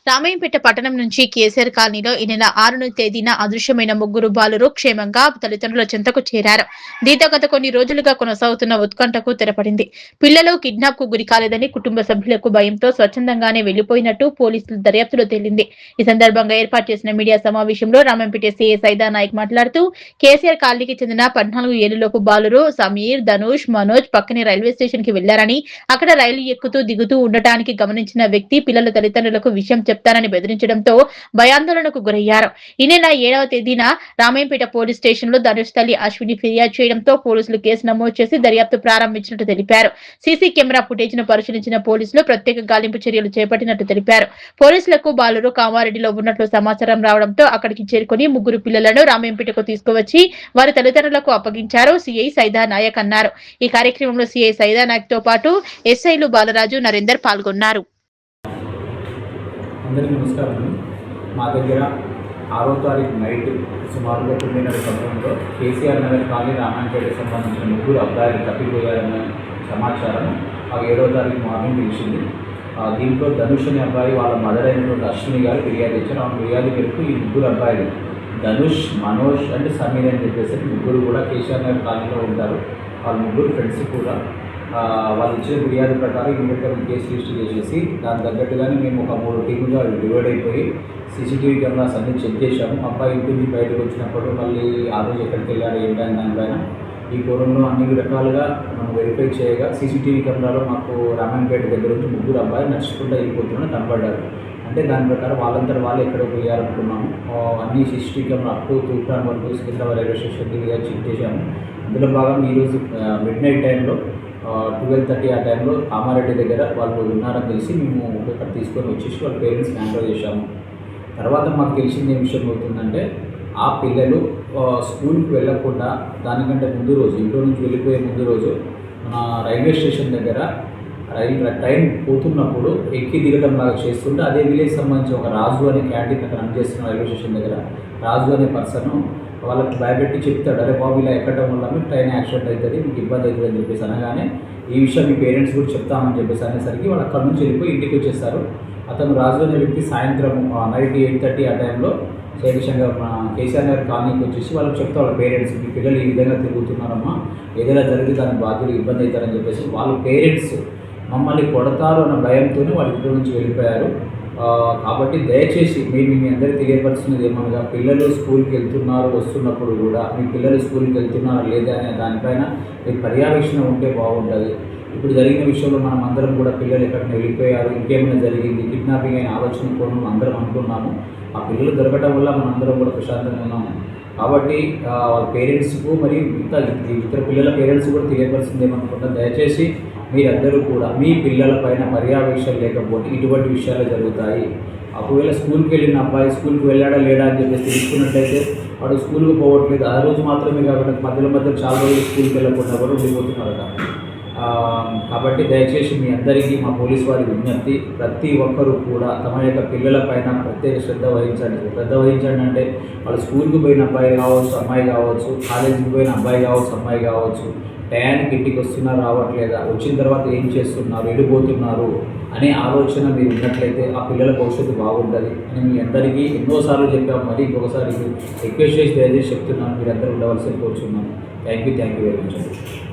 రామయ్యంపేట పట్టణం నుంచి కేసీఆర్ కాలనీలో ఈ నెల 6వ తేదీన అదృశ్యమైన ముగ్గురు బాలురు క్షేమంగా తల్లిదండ్రుల చెంతకు చేరారు. దీంతో గత కొన్ని రోజులుగా కొనసాగుతున్న ఉత్కంఠకు తెరపడింది. పిల్లలు కిడ్నాప్ కు గురి కాలేదని కుటుంబ సభ్యులకు భయంతో స్వచ్ఛందంగానే వెళ్లిపోయినట్టు పోలీసుల దర్యాప్తులో తేలింది. ఈ సందర్భంగా ఏర్పాటు చేసిన మీడియా సమావేశంలో రామయ్యంపేట సీఐ సైదా నాయక్ మాట్లాడుతూ కేసీఆర్ కాలనీకి చెందిన 14 ఏళ్లలోపు బాలురు సమీర్, ధనుష్, మనోజ్ పక్కనే రైల్వే స్టేషన్ కి వెళ్లారని, అక్కడ రైలు ఎక్కుతూ దిగుతూ ఉండటానికి గమనించిన వ్యక్తి పిల్లల తల్లిదండ్రులకు విషయం చెప్తానని బెదిరించడంతో భయాందోళనకు గురయ్యారు. ఈ నెల 7వ తేదీన రామయ్యంపేట పోలీస్ స్టేషన్ లో ధనుష్ తల్లి అశ్విని ఫిర్యాదు చేయడంతో పోలీసులు కేసు నమోదు చేసి దర్యాప్తు ప్రారంభించినట్టు తెలిపారు. సీసీ కెమెరా ఫుటేజ్ ను పరిశీలించిన పోలీసులు ప్రత్యేక గాలింపు చర్యలు చేపట్టినట్టు తెలిపారు. పోలీసులకు బాలురు కామారెడ్డిలో ఉన్నట్లు సమాచారం రావడంతో అక్కడికి చేరుకుని ముగ్గురు పిల్లలను రామయ్యంపేటకు తీసుకువచ్చి వారి తల్లిదండ్రులకు అప్పగించారు సిఐ సైదా నాయక్ అన్నారు. ఈ కార్యక్రమంలో సిఐ సైదా నాయక్ తో పాటు ఎస్ఐలు బాలరాజు, నరేందర్ పాల్గొన్నారు. అందరికీ నమస్కారం. మా దగ్గర 6వ తారీఖు నైట్ సుమారుగా 9:30 సమయంలో కేసీఆర్ నగర్ కాలనీ రామాయణపేటకు సంబంధించిన ముగ్గురు అబ్బాయిలు తప్పిపోయారన్న సమాచారం మాకు 7వ తారీఖు మార్నింగ్ తెలిసింది. దీంట్లో ధనుష్ అనే అబ్బాయి వాళ్ళ మదర్ అయినటువంటి అశ్విని గారు ఫిర్యాదు ఇచ్చారు. ఆ ఫిర్యాదు మేరకు ఈ ముగ్గురు అబ్బాయిలు ధనుష్, మనోజ్ అండ్ సమీర్ అని చెప్పేసి ముగ్గురు కూడా కేసీఆర్ నగర్ కాలనీలో ఉంటారు. వాళ్ళ ముగ్గురు ఫ్రెండ్స్ కూడా వాళ్ళు ఇచ్చిన ఫిర్యాదు ప్రకారం ఇమీడియట్గా కేసు రిజిస్టర్ చేసేసి దాని తగ్గట్టుగానే మేము ఒక 3 టీములుగా డివైడ్ అయిపోయి సీసీటీవీ కెమెరాస్ అన్ని చెక్ చేశాము. అబ్బాయి ఇంటి నుంచి బయటకు వచ్చినప్పుడు మళ్ళీ ఆ రోజు ఎక్కడికి వెళ్ళాడు ఏంటని దానిపైన ఈ కోణంలో అన్ని రకాలుగా మనం వెరిఫై చేయగా సీసీటీవీ కెమెరాలో మాకు రామాయణపేట దగ్గర నుంచి ముగ్గురు అబ్బాయి నడుచుకుంటూ వెళ్ళిపోతున్నా కనబడ్డారు. అంటే దాని ప్రకారం వాళ్ళందరూ వాళ్ళు ఎక్కడ పోయారనుకున్నాము. అన్ని CCTV camera up to Toopran వరకు సికింద్రాబాద్ రైల్వే స్టేషన్ దగ్గర చెక్ చేశాము. అందులో భాగంగా ఈరోజు మిడ్నైట్ టైంలో 12:30 ఆ టైంలో కామారెడ్డి దగ్గర వాళ్ళు ఉన్నారని తెలిసి మేము ఇక్కడ తీసుకొని వచ్చేసి వాళ్ళ పేరెంట్స్ హ్యాండ్ చేశాము. తర్వాత మాకు తెలిసింది ఏం విషయం అవుతుందంటే ఆ పిల్లలు స్కూల్కి వెళ్ళకుండా దానికంటే ముందు రోజు ఇంట్లో నుంచి వెళ్ళిపోయే ముందు రోజు మన రైల్వే స్టేషన్ దగ్గర ట్రైన్ పోతున్నప్పుడు ఎక్కి దిగడం లాగా చేస్తుంటే అదే విలేజ్ సంబంధించి ఒక రాజు అనే క్యాంటీన్ అక్కడ రన్ చేస్తున్న రైల్వే స్టేషన్ దగ్గర రాజు అనే పర్సన్ వాళ్ళకి భయపెట్టి చెప్తాడు, అరే బాబు ఇలా ఎక్కడం వల్ల మీకు ట్రైన్ యాక్సిడెంట్ అవుతుంది, మీకు ఇబ్బంది అవుతుంది అని చెప్పేసి అనగానే ఈ విషయం మీ పేరెంట్స్ కూడా చెప్తామని చెప్పేసి అనేసరికి వాళ్ళు అక్కడ నుంచి వెళ్ళిపోయి ఇంటికి వచ్చేస్తారు. అతను రాజు అనే వ్యక్తి సాయంత్రం నైట్ 8:30 ఆ టైంలో శేషంగా కేసీఆర్ నగర్ కాలనీకి వచ్చేసి వాళ్ళకి చెప్తా వాళ్ళ పేరెంట్స్ మీ పిల్లలు ఈ విధంగా తిరుగుతున్నారమ్మా, ఏదైనా జరిగితే దానికి బాధ్యులు ఇబ్బంది అవుతారని చెప్పేసి వాళ్ళ పేరెంట్స్ మమ్మల్ని కొడతారు అన్న భయంతో వాళ్ళ ఇంట్లో నుంచి వెళ్ళిపోయారు. కాబట్టి దయచేసి మేము మీ అందరికీ తెలియపరుస్తున్నది ఏమనగా పిల్లలు స్కూల్కి వెళ్తున్నారు వస్తున్నప్పుడు కూడా మీ పిల్లలు స్కూల్కి వెళ్తున్నారా లేదా అనే దానిపైన మీరు పర్యవేక్షణ ఉంటే బాగుంటుంది. ఇప్పుడు జరిగిన విషయంలో మనం అందరం కూడా పిల్లలు ఎక్కడికి వెళ్ళిపోయారు, ఇంకేమైనా జరిగింది, కిడ్నాపింగ్ అయిన ఆలోచన కూడా అందరం అనుకున్నాము. ఆ పిల్లలు దొరకడం వల్ల మనందరం కూడా ప్రశాంతంగా ఉన్నాము. కాబట్టి వాళ్ళ పేరెంట్స్కు మరియు ఇతర పిల్లల పేరెంట్స్ కూడా తెలియపరుస్తుంది ఏమనుకుంటాం, దయచేసి మీరందరూ కూడా మీ పిల్లల పైన పర్యవేక్షణ లేకపోతే ఇటువంటి విషయాలు జరుగుతాయి. ఒకవేళ స్కూల్కి వెళ్ళిన అబ్బాయి స్కూల్కి వెళ్ళాడా లేడా అని చెప్పేసి తెలుసుకున్నట్లయితే వాడు స్కూల్కి పోవట్లేదు, ఆ రోజు మాత్రమే కాకుండా మధ్యలో చాలా రోజులు స్కూల్కి వెళ్ళకుండా కూడా ఉండిపోతున్నారు కదా. కాబట్టి దయచేసి మీ అందరికీ మా పోలీసు వారి విజ్ఞప్తి, ప్రతి ఒక్కరూ కూడా తమ యొక్క పిల్లల పైన ప్రత్యేక శ్రద్ధ వహించండి. అంటే వాళ్ళు స్కూల్కి పోయిన అబ్బాయి కావచ్చు, అమ్మాయి కావచ్చు, కాలేజీకి పోయిన అబ్బాయి కావచ్చు, అమ్మాయి కావచ్చు, టయానికి ఇంటికి వస్తున్నారు రావట్లేదా, వచ్చిన తర్వాత ఏం చేస్తున్నారు, ఎడిపోతున్నారు అనే ఆలోచన మీరు ఉన్నట్లయితే ఆ పిల్లల భవిష్యత్తు బాగుంటుంది అని మీ అందరికీ ఎన్నోసార్లు చెప్పాము. మరి ఇంకొకసారి రిక్వెస్ట్ చేసి దయచేసి చెప్తున్నాను, మీరందరూ ఉండవలసి కోరుచున్నాను. Thank you very much.